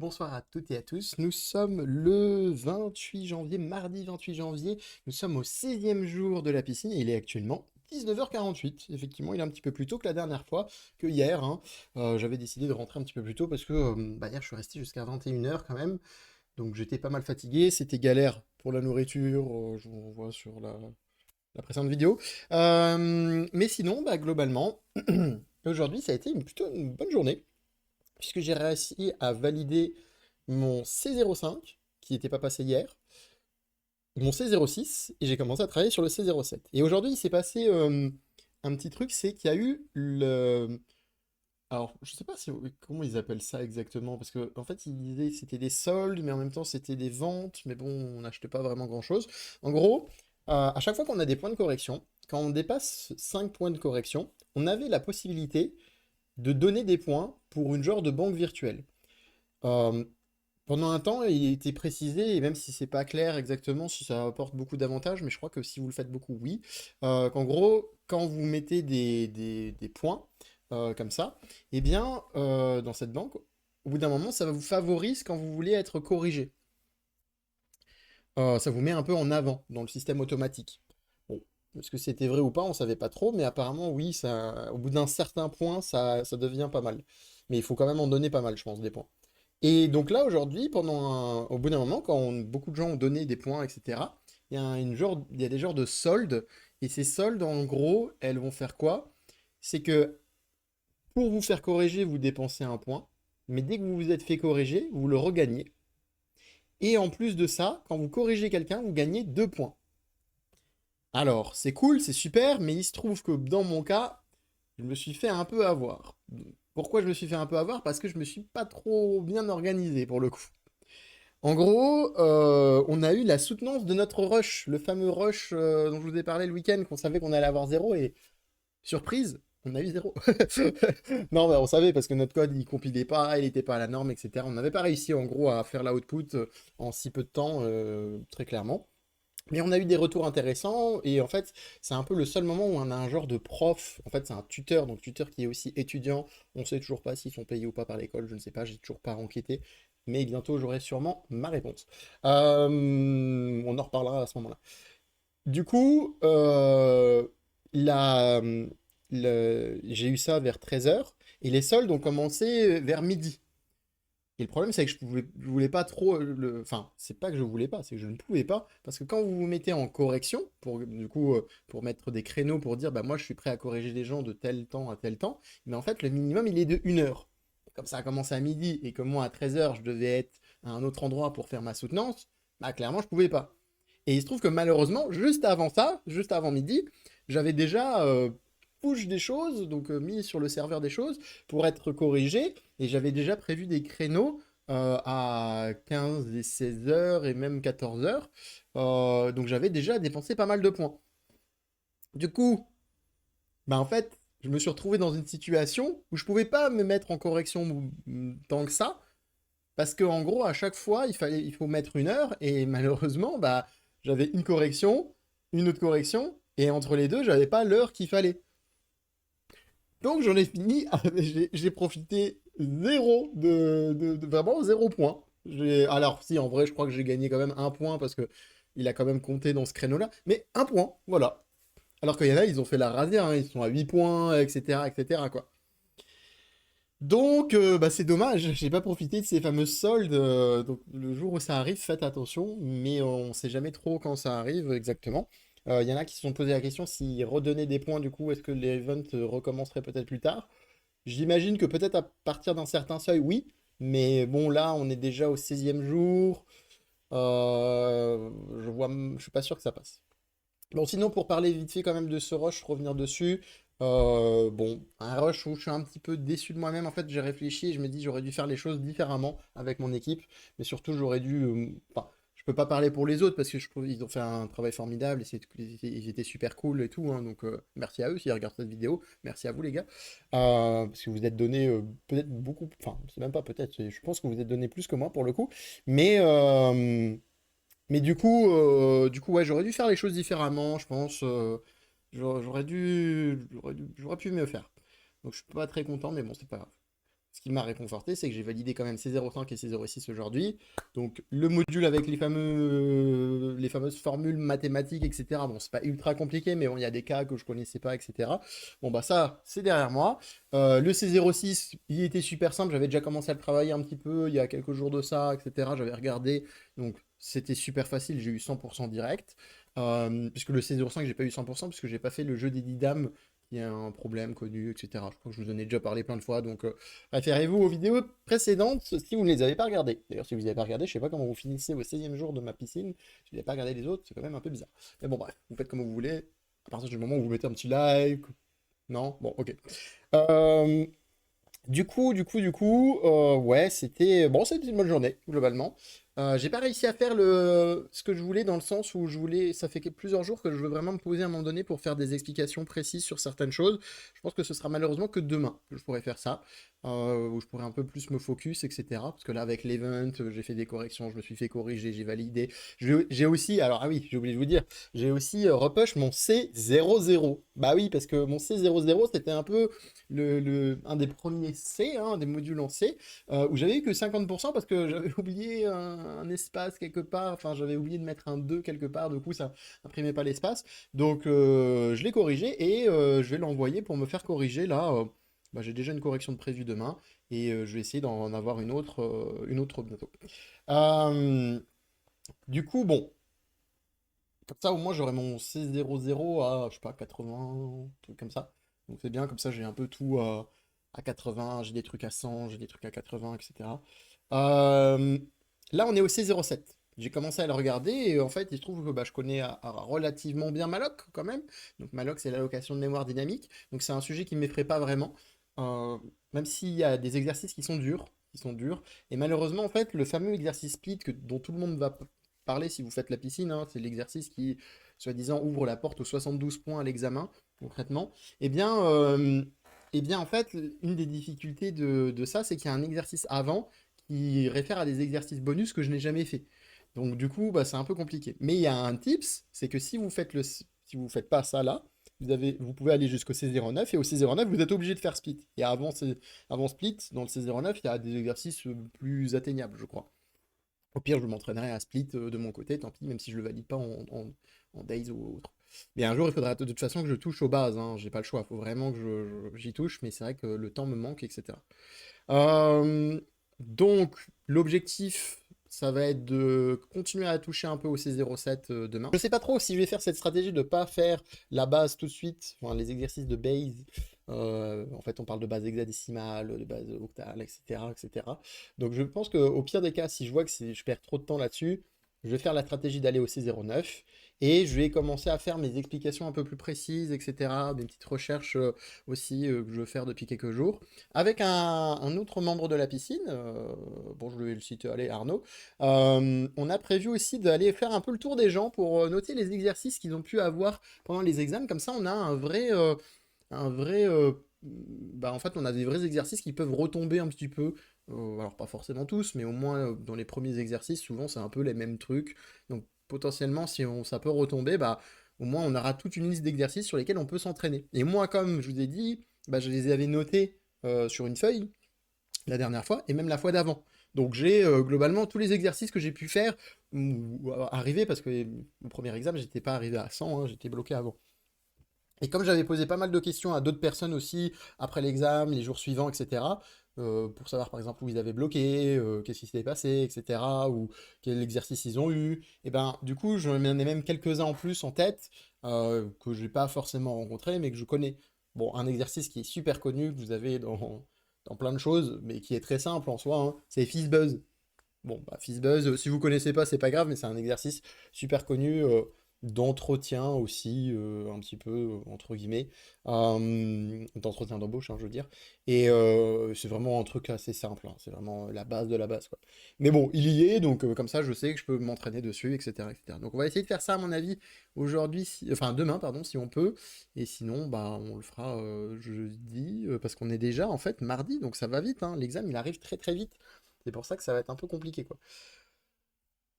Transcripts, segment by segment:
Bonsoir à toutes et à tous. Nous sommes le 28 janvier, mardi 28 janvier. Nous sommes au 16e jour de la piscine et il est actuellement 19h48. Effectivement, il est un petit peu plus tôt que la dernière fois, que hier, hein. J'avais décidé de rentrer un petit peu plus tôt parce que hier, je suis resté jusqu'à 21h quand même. Donc j'étais pas mal fatigué. C'était galère pour la nourriture. Je vous renvoie sur la précédente vidéo. Mais sinon, globalement, aujourd'hui, ça a été plutôt une bonne journée puisque j'ai réussi à valider mon C05, qui n'était pas passé hier, mon C06, et j'ai commencé à travailler sur le C07. Et aujourd'hui, il s'est passé un petit truc, c'est qu'il y a eu le... Alors, je sais pas comment ils appellent ça exactement, parce qu'en fait, ils disaient que c'était des soldes, mais en même temps, c'était des ventes, mais bon, on n'achetait pas vraiment grand-chose. En gros, à chaque fois qu'on a des points de correction, quand on dépasse 5 points de correction, on avait la possibilité de donner des points pour une genre de banque virtuelle. Euh, Pendant un temps, il était précisé, et même si c'est pas clair exactement si ça apporte beaucoup d'avantages, mais je crois que si vous le faites beaucoup, oui, qu'en gros, quand vous mettez des points comme ça, eh bien, dans cette banque, au bout d'un moment, ça va vous favoriser quand vous voulez être corrigé. Ça vous met un peu en avant dans le système automatique. Bon, est-ce que c'était vrai ou pas, on savait pas trop, mais apparemment, oui, ça, au bout d'un certain point, ça devient pas mal. Mais il faut quand même en donner pas mal, je pense, des points. Et donc là, aujourd'hui, au bout d'un moment, quand beaucoup de gens ont donné des points, etc., il y a des genres de soldes. Et ces soldes, en gros, elles vont faire quoi? C'est que pour vous faire corriger, vous dépensez un point. Mais dès que vous vous êtes fait corriger, vous le regagnez. Et en plus de ça, quand vous corrigez quelqu'un, vous gagnez 2 points. Alors, c'est cool, c'est super, mais il se trouve que dans mon cas, je me suis fait un peu avoir. Pourquoi je me suis fait un peu avoir? Parce que je me suis pas trop bien organisé pour le coup. En gros, on a eu la soutenance de notre rush, le fameux rush dont je vous ai parlé le week-end, qu'on savait qu'on allait avoir zéro, et surprise, on a eu zéro. Non, on savait parce que notre code il compilait pas, il n'était pas à la norme, etc. On n'avait pas réussi en gros à faire l'output en si peu de temps, très clairement. Mais on a eu des retours intéressants et en fait, c'est un peu le seul moment où on a un genre de prof. En fait, c'est un tuteur, donc tuteur qui est aussi étudiant. On sait toujours pas s'ils sont payés ou pas par l'école, je ne sais pas, j'ai toujours pas enquêté. Mais bientôt, j'aurai sûrement ma réponse. On en reparlera à ce moment-là. Du coup, la- j'ai eu ça vers 13h et les soldes ont commencé vers midi. Et le problème, c'est que je voulais pas trop Enfin, c'est pas que je voulais pas, c'est que je ne pouvais pas. Parce que quand vous vous mettez en correction, du coup, pour mettre des créneaux pour dire, bah moi, je suis prêt à corriger les gens de tel temps à tel temps, mais en fait, le minimum, il est de 1 heure. Comme ça a commencé à midi et que moi, à 13h, je devais être à un autre endroit pour faire ma soutenance, bah clairement, je pouvais pas. Et il se trouve que malheureusement, juste avant ça, juste avant midi, j'avais déjà push des choses, donc mis sur le serveur des choses pour être corrigé, et j'avais déjà prévu des créneaux à 15 et 16 heures et même 14 heures. Donc j'avais déjà dépensé pas mal de points. Du coup, en fait, je me suis retrouvé dans une situation où je pouvais pas me mettre en correction tant que ça, parce que en gros, à chaque fois, il faut mettre 1 heure, et malheureusement, j'avais une correction, une autre correction, et entre les deux, j'avais pas l'heure qu'il fallait. Donc j'en ai fini, j'ai profité zéro vraiment 0 point. Alors si, en vrai, je crois que j'ai gagné quand même 1 point parce que il a quand même compté dans ce créneau-là, mais 1 point, voilà. Alors qu'il y en a, ils ont fait la rasière, hein, ils sont à 8 points, etc., quoi. Donc, c'est dommage, j'ai pas profité de ces fameux soldes. Donc, le jour où ça arrive, faites attention, mais on sait jamais trop quand ça arrive exactement. Il y en a qui se sont posé la question s'ils redonnaient des points, du coup, est-ce que l'event recommencerait peut-être plus tard? J'imagine que peut-être à partir d'un certain seuil, oui, mais bon, là, on est déjà au 16e jour. Je suis pas sûr que ça passe. Bon, sinon, pour parler vite fait quand même de ce rush, revenir dessus, bon, un rush où je suis un petit peu déçu de moi-même. En fait, j'ai réfléchi et je me dis j'aurais dû faire les choses différemment avec mon équipe, mais surtout j'aurais dû. Enfin, je peux pas parler pour les autres parce que je trouve qu'ils ont fait un travail formidable et ils étaient super cool et tout, hein, donc merci à eux s'ils regardent cette vidéo. Merci à vous les gars, parce que vous êtes donné peut-être beaucoup. Enfin, c'est même pas peut-être. Je pense que vous êtes donné plus que moi pour le coup, mais. Mais du coup, ouais, j'aurais dû faire les choses différemment, je pense. J'aurais pu mieux faire. Donc je suis pas très content, mais bon, c'est pas grave. ce qui m'a réconforté, c'est que j'ai validé quand même C05 et C06 aujourd'hui. Donc le module avec les fameuses formules mathématiques, etc. Bon, c'est pas ultra compliqué, mais bon, il y a des cas que je connaissais pas, etc. Bon, bah ça, c'est derrière moi. Le C06, il était super simple. J'avais déjà commencé à le travailler un petit peu il y a quelques jours de ça, etc. J'avais regardé. Donc c'était super facile. J'ai eu 100% direct. Puisque le C05, j'ai pas eu 100%, puisque j'ai pas fait le jeu des 10 dames il y a un problème connu, etc. Je crois que je vous en ai déjà parlé plein de fois, donc référez-vous aux vidéos précédentes si vous ne les avez pas regardées. D'ailleurs, si vous ne les avez pas regardées, je sais pas comment vous finissez au 16e jour de ma piscine. Si vous n'avez pas regardé les autres, c'est quand même un peu bizarre. Mais bon, bref, vous faites comme vous voulez. À partir du moment où vous mettez un petit like. Non? Bon, ok. Euh, ouais, c'était une bonne journée, globalement. J'ai pas réussi à faire ce que je voulais dans le sens où ça fait plusieurs jours que je veux vraiment me poser à un moment donné pour faire des explications précises sur certaines choses. Je pense que ce sera malheureusement que demain que je pourrai faire ça, où je pourrai un peu plus me focus, etc. Parce que là, avec l'event, j'ai fait des corrections, je me suis fait corriger, j'ai validé. J'ai aussi, alors ah oui, j'ai oublié de vous dire, j'ai aussi repush mon C00. Bah oui, parce que mon C00, c'était un peu un des premiers C, hein, des modules en C, où j'avais eu que 50% parce que j'avais oublié un espace quelque part, enfin j'avais oublié de mettre un 2 quelque part, du coup ça n'imprimait pas l'espace. Donc je l'ai corrigé et je vais l'envoyer pour me faire corriger là. Bah, j'ai déjà une correction de prévue demain et je vais essayer d'en avoir une autre bientôt. Euh, du coup, bon, comme ça au moins j'aurai mon C00 à, je sais pas, 80, un truc comme ça. Donc c'est bien, comme ça j'ai un peu tout à 80, j'ai des trucs à 100, j'ai des trucs à 80, etc. Euh, Là on est au C07. J'ai commencé à le regarder et en fait il se trouve que bah, je connais relativement bien Malloc quand même. Donc Malloc c'est l'allocation de mémoire dynamique. Donc c'est un sujet qui ne m'effraie pas vraiment. Euh, Même s'il y a des exercices qui sont durs. Qui sont durs. Et malheureusement en fait le fameux exercice split dont tout le monde va parler si vous faites la piscine, hein, c'est l'exercice qui, soi-disant, ouvre la porte aux 72 points à l'examen, concrètement. Eh bien, en fait, une des difficultés de ça, c'est qu'il y a un exercice avant qui réfère à des exercices bonus que je n'ai jamais fait. Donc, du coup, bah, c'est un peu compliqué. Mais il y a un tips, c'est que si vous faites pas ça là, vous pouvez aller jusqu'au C09 et au C09, vous êtes obligé de faire split. Et avant split, dans le C09, il y a des exercices plus atteignables, je crois. Au pire, je m'entraînerai à split de mon côté, tant pis, même si je le valide pas en days ou autre. Mais un jour, il faudra de toute façon que je touche aux bases, hein, j'ai pas le choix, il faut vraiment que j'y touche, mais c'est vrai que le temps me manque, etc. Euh, donc, l'objectif, ça va être de continuer à toucher un peu au C07 demain. Je sais pas trop si je vais faire cette stratégie de ne pas faire la base tout de suite, enfin, les exercices de base. En fait, on parle de base hexadécimale, de base octale, etc., etc. Donc, je pense qu'au pire des cas, si je vois que je perds trop de temps là-dessus, je vais faire la stratégie d'aller au C09 et je vais commencer à faire mes explications un peu plus précises, etc., des petites recherches aussi que je veux faire depuis quelques jours avec un autre membre de la piscine, bon je vais le citer, allez Arnaud, on a prévu aussi d'aller faire un peu le tour des gens pour noter les exercices qu'ils ont pu avoir pendant les examens, comme ça on a un vrai, bah en fait on a des vrais exercices qui peuvent retomber un petit peu, alors pas forcément tous, mais au moins dans les premiers exercices, souvent c'est un peu les mêmes trucs, donc potentiellement si ça peut retomber, bah au moins on aura toute une liste d'exercices sur lesquels on peut s'entraîner. Et moi comme je vous ai dit, bah, je les avais notés sur une feuille la dernière fois et même la fois d'avant. Donc j'ai globalement tous les exercices que j'ai pu faire ou arriver parce que mon premier examen, j'étais pas arrivé à 100, hein, j'étais bloqué avant. Et comme j'avais posé pas mal de questions à d'autres personnes aussi après l'examen, les jours suivants, etc., pour savoir par exemple où ils avaient bloqué, qu'est-ce qui s'était passé, etc., ou quel exercice ils ont eu, et ben du coup j'en ai même quelques-uns en plus en tête que je n'ai pas forcément rencontré mais que je connais. Bon, un exercice qui est super connu, que vous avez dans plein de choses, mais qui est très simple en soi, hein, c'est FizzBuzz. Bon, bah, FizzBuzz, si vous connaissez pas, c'est pas grave, mais c'est un exercice super connu d'entretien aussi, un petit peu, entre guillemets, d'entretien d'embauche, hein, je veux dire. Et c'est vraiment un truc assez simple, hein, c'est vraiment la base de la base, quoi. Mais bon, il y est, donc comme ça, je sais que je peux m'entraîner dessus, etc., etc. Donc on va essayer de faire ça, à mon avis, aujourd'hui, enfin demain, pardon, si on peut. Et sinon, bah, on le fera jeudi, parce qu'on est déjà, en fait, mardi, donc ça va vite, hein. L'examen, il arrive très très vite. C'est pour ça que ça va être un peu compliqué, quoi.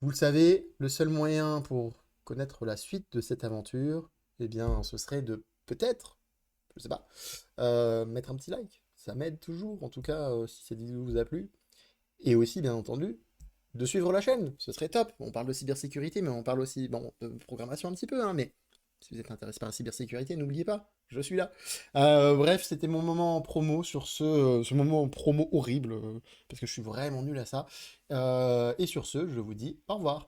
Vous le savez, le seul moyen pour connaître la suite de cette aventure, eh bien, ce serait de peut-être, je sais pas, mettre un petit like. ça m'aide toujours, en tout cas, si cette vidéo vous a plu. Et aussi, bien entendu, de suivre la chaîne, ce serait top. On parle de cybersécurité, mais on parle aussi, bon, de programmation un petit peu, hein, mais si vous êtes intéressé par la cybersécurité, n'oubliez pas, je suis là. Bref, c'était mon moment en promo sur ce moment en promo horrible, parce que je suis vraiment nul à ça. Et sur ce, je vous dis au revoir.